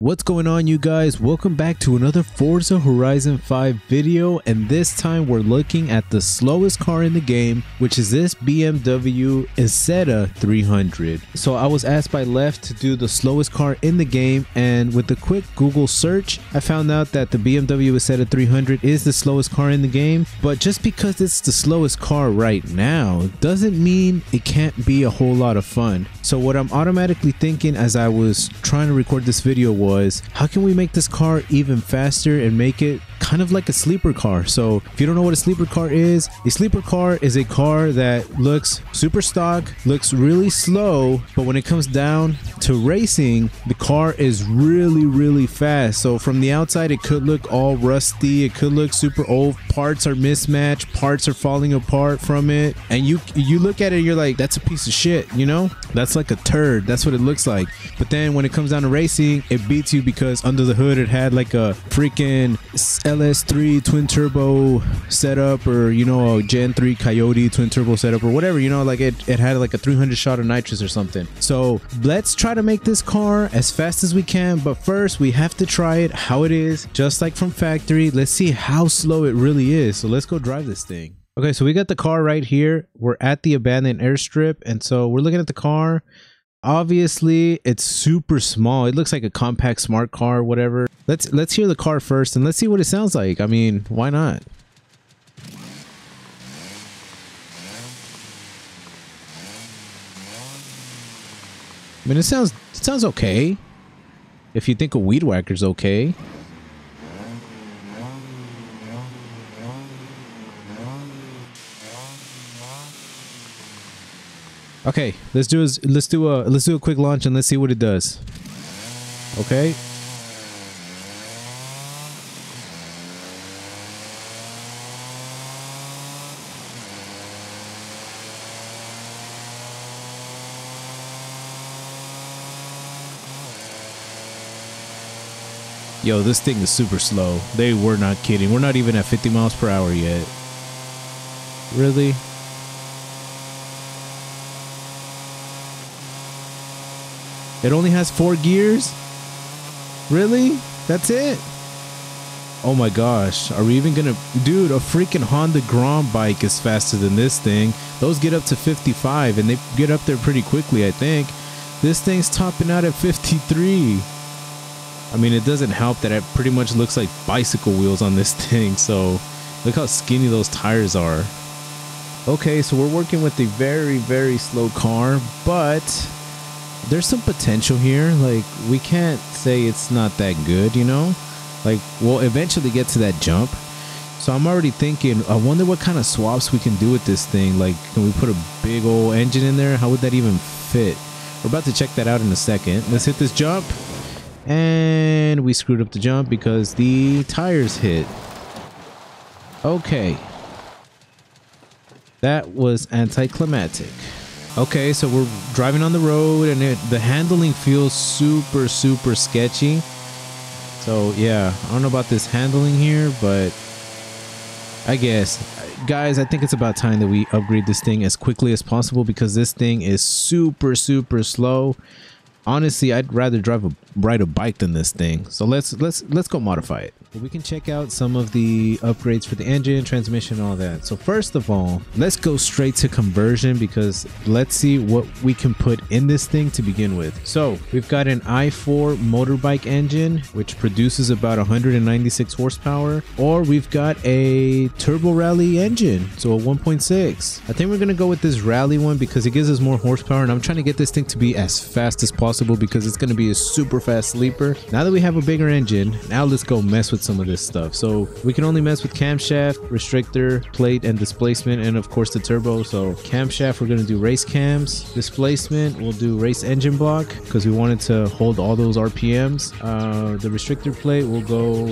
What's going on, you guys? Welcome back to another Forza Horizon 5 video, and this time we're looking at the slowest car in the game, which is this BMW Isetta 300. So I was asked by Left to do the slowest car in the game, and with a quick Google search I found out that the BMW Isetta 300 is the slowest car in the game. But just because it's the slowest car right now doesn't mean it can't be a whole lot of fun. So what I'm automatically thinking as I was trying to record this video was, how can we make this car even faster and make it kind of like a sleeper car? So if you don't know what a sleeper car is a car that looks super stock, looks really slow, but when it comes down to racing, the car is really fast. So from the outside it could look all rusty, it could look super old, parts are mismatched, parts are falling apart from it, and you look at it and you're like, that's a piece of shit, you know, that's like a turd, that's what it looks like. But then when it comes down to racing, it beats you because under the hood it had like a freaking LS3 twin turbo setup, or you know, a Gen 3 Coyote twin turbo setup, or whatever, you know, like it had like a 300 shot of nitrous or something. So let's try to make this car as fast as we can, but first we have to try it how it is, just like from factory. Let's see how slow it really is. So let's go drive this thing. Okay, so we got the car right here. We're at the abandoned airstrip, and so we're looking at the car. Obviously it's super small, it looks like a compact smart car, whatever. Let's hear the car first and let's see what it sounds like. I mean, why not? I mean, it sounds okay. If you think a weed whacker's okay. Okay, let's do a quick launch and let's see what it does. Okay. Yo, this thing is super slow. They were not kidding. We're not even at 50 miles per hour yet. Really? It only has 4 gears? Really? That's it? Oh my gosh. Are we even gonna... Dude, a freaking Honda Grom bike is faster than this thing. Those get up to 55 and they get up there pretty quickly, I think. This thing's topping out at 53. I mean, it doesn't help that it pretty much looks like bicycle wheels on this thing. So look how skinny those tires are. Okay, so we're working with a very slow car, but there's some potential here. Like, we can't say it's not that good, you know? Like, we'll eventually get to that jump. So I'm already thinking, I wonder what kind of swaps we can do with this thing. Like, can we put a big old engine in there? How would that even fit? We're about to check that out in a second. Let's hit this jump. And we screwed up the jump because the tires hit. Okay. That was anticlimactic. Okay, so we're driving on the road and the handling feels super sketchy. So yeah, I don't know about this handling here, but I guess, guys, I think it's about time that we upgrade this thing as quickly as possible because this thing is super slow. Honestly, I'd rather ride a bike than this thing. So let's go modify it. We can check out some of the upgrades for the engine, transmission, all that. So first of all, let's go straight to conversion because let's see what we can put in this thing to begin with. So we've got an i4 motorbike engine, which produces about 196 horsepower, or we've got a turbo rally engine, so a 1.6. I think we're gonna go with this rally one because it gives us more horsepower, and I'm trying to get this thing to be as fast as possible because it's gonna be a super fast sleeper. Now that we have a bigger engine, now let's go mess with some of this stuff. So we can only mess with camshaft, restrictor, plate, and displacement, and of course the turbo. So camshaft, we're going to do race cams. Displacement, we'll do race engine block because we wanted to hold all those RPMs. The restrictor plate, we'll go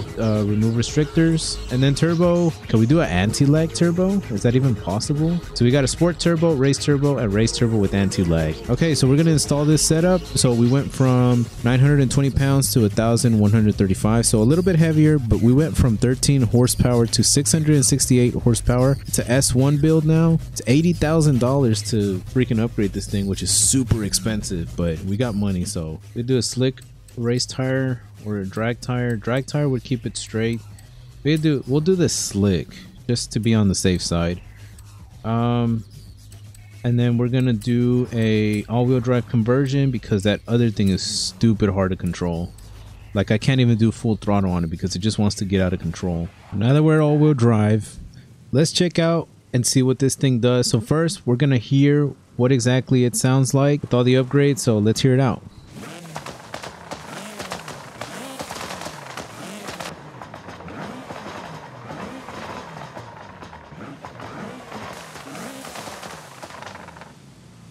remove restrictors. And then turbo, can we do an anti-lag turbo? Is that even possible? So we got a sport turbo, and race turbo with anti-lag. Okay, so we're going to install this setup. So we went from 920 pounds to 1,135, so a little bit heavier, but we went from 13 horsepower to 668 horsepower. It's a S1 build now. It's $80,000 to freaking upgrade this thing, which is super expensive, but we got money, so we do a slick race tire or a drag tire. Drag tire would keep it straight. We'll do this slick just to be on the safe side. And then we're gonna do a all-wheel drive conversion because that other thing is stupid hard to control. Like I can't even do full throttle on it because it just wants to get out of control. Now that we're all-wheel drive, let's check out and see what this thing does. So first we're gonna hear what exactly it sounds like with all the upgrades, so let's hear it out.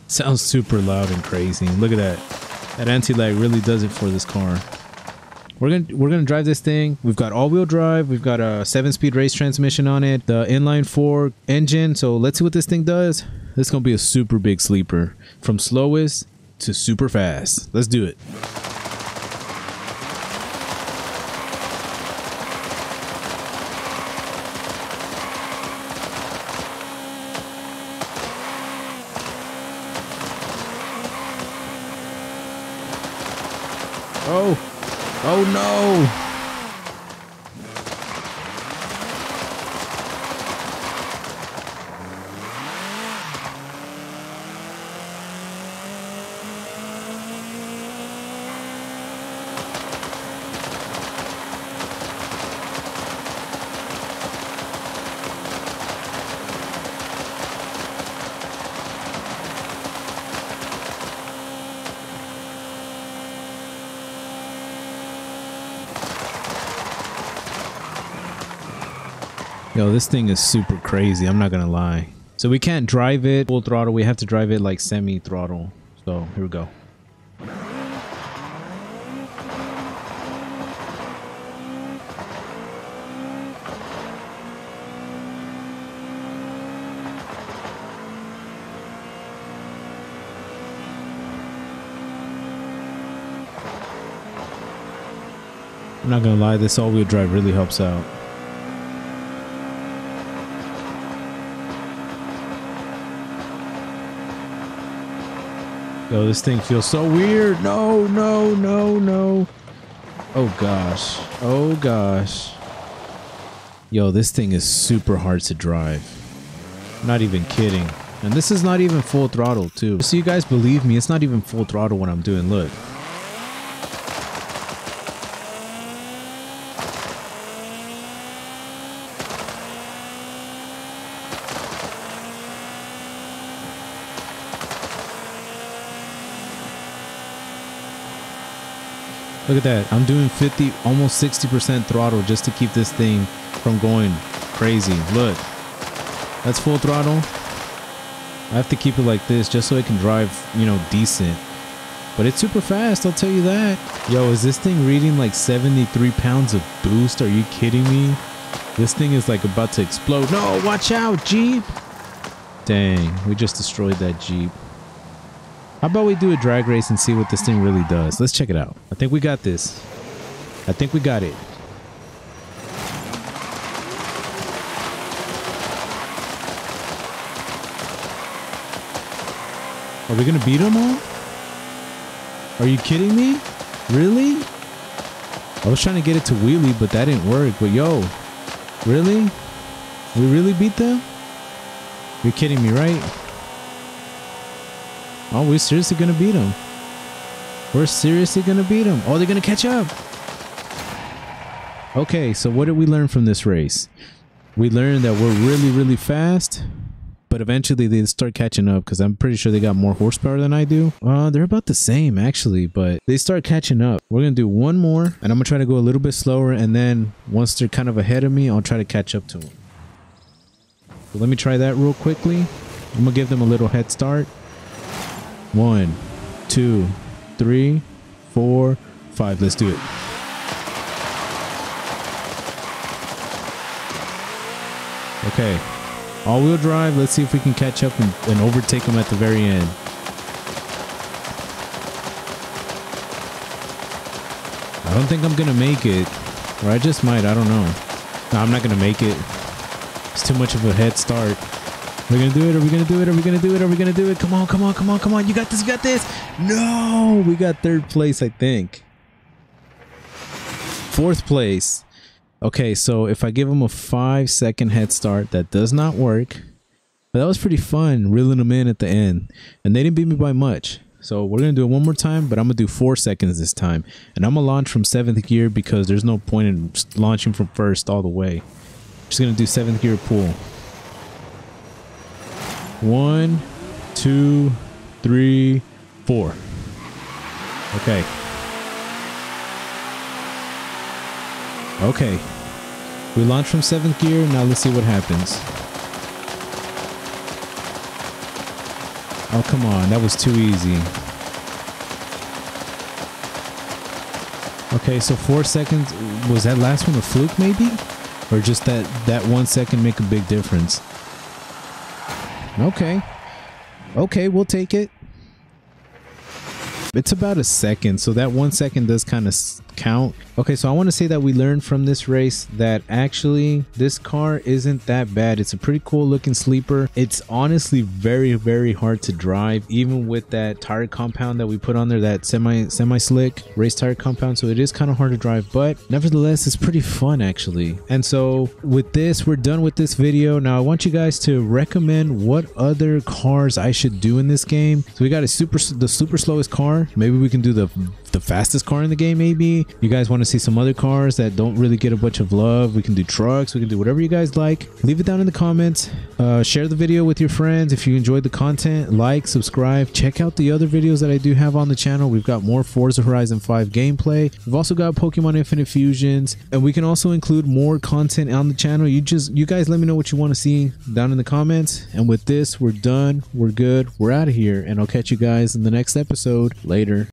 Sounds super loud and crazy. Look at that. That anti-lag really does it for this car. We're gonna drive this thing. We've got all-wheel drive. We've got a 7-speed race transmission on it. The inline-4 engine. So let's see what this thing does. This is gonna be a super big sleeper. From slowest to super fast. Let's do it. Oh no! Yo, this thing is super crazy, I'm not gonna lie. So we can't drive it full throttle, we have to drive it like semi-throttle. So here we go. I'm not gonna lie, this all-wheel drive really helps out. Yo, this thing feels so weird. No, no, no, no. Oh gosh. Oh gosh. Yo, this thing is super hard to drive. Not even kidding. And this is not even full throttle too. So you guys believe me, it's not even full throttle when I'm doing, look. Look at that. I'm doing 50, almost 60% throttle just to keep this thing from going crazy. Look, that's full throttle. I have to keep it like this just so it can drive, you know, decent. But it's super fast, I'll tell you that. Yo, is this thing reading like 73 pounds of boost? Are you kidding me? This thing is like about to explode. No, watch out, Jeep. Dang, we just destroyed that Jeep. How about we do a drag race and see what this thing really does? Let's check it out. I think we got this. I think we got it. Are we gonna beat them all? Are you kidding me? Really? I was trying to get it to wheelie, but that didn't work. But yo, really? We really beat them? You're kidding me, right? Oh, we're seriously gonna beat them. We're seriously gonna beat them. Oh, they're gonna catch up. Okay, so what did we learn from this race? We learned that we're really, really fast, but eventually they start catching up because I'm pretty sure they got more horsepower than I do. They're about the same actually, but they start catching up. We're gonna do one more, and I'm gonna try to go a little bit slower, and then once they're kind of ahead of me, I'll try to catch up to them. So let me try that real quickly. I'm gonna give them a little head start. 1, 2, 3, 4, 5. Let's do it. Okay. All-wheel drive. Let's see if we can catch up and overtake them at the very end. I don't think I'm going to make it. Or I just might. I don't know. No, I'm not going to make it. It's too much of a head start. We're gonna do it. Are we gonna do it? Are we gonna do it? Are we gonna do it? Come on, come on, come on, come on. You got this, you got this. No, we got third place, I think. 4th place. Okay, so if I give them a 5-second head start, that does not work. But that was pretty fun, reeling them in at the end. And they didn't beat me by much. So we're going to do it one more time, but I'm going to do 4 seconds this time. And I'm going to launch from 7th gear because there's no point in launching from 1st all the way. Just going to do 7th gear pull. 1, 2, 3, 4. Okay. Okay. We launched from 7th gear. Now let's see what happens. Oh, come on. That was too easy. Okay, so 4 seconds. Was that last one a fluke maybe? Or just that 1 second make a big difference? Okay. Okay, we'll take it. It's about a second, so that 1 second does kind of count. Okay, so I want to say that we learned from this race that actually this car isn't that bad. It's a pretty cool looking sleeper. It's honestly very, very hard to drive, even with that tire compound that we put on there, that semi slick race tire compound. So it is kind of hard to drive, but nevertheless it's pretty fun actually. And so with this, we're done with this video. Now I want you guys to recommend what other cars I should do in this game. So we got the super slowest car. Maybe we can do the fastest car in the game. Maybe you guys want to see some other cars that don't really get a bunch of love. We can do trucks. We can do whatever you guys like. Leave it down in the comments. Share the video with your friends if you enjoyed the content. Like, subscribe, check out the other videos that I do have on the channel. We've got more Forza Horizon 5 gameplay. We've also got Pokemon Infinite Fusions, and we can also include more content on the channel. You guys let me know what you want to see down in the comments. And with this, we're done. We're good. We're out of here, and I'll catch you guys in the next episode. Later.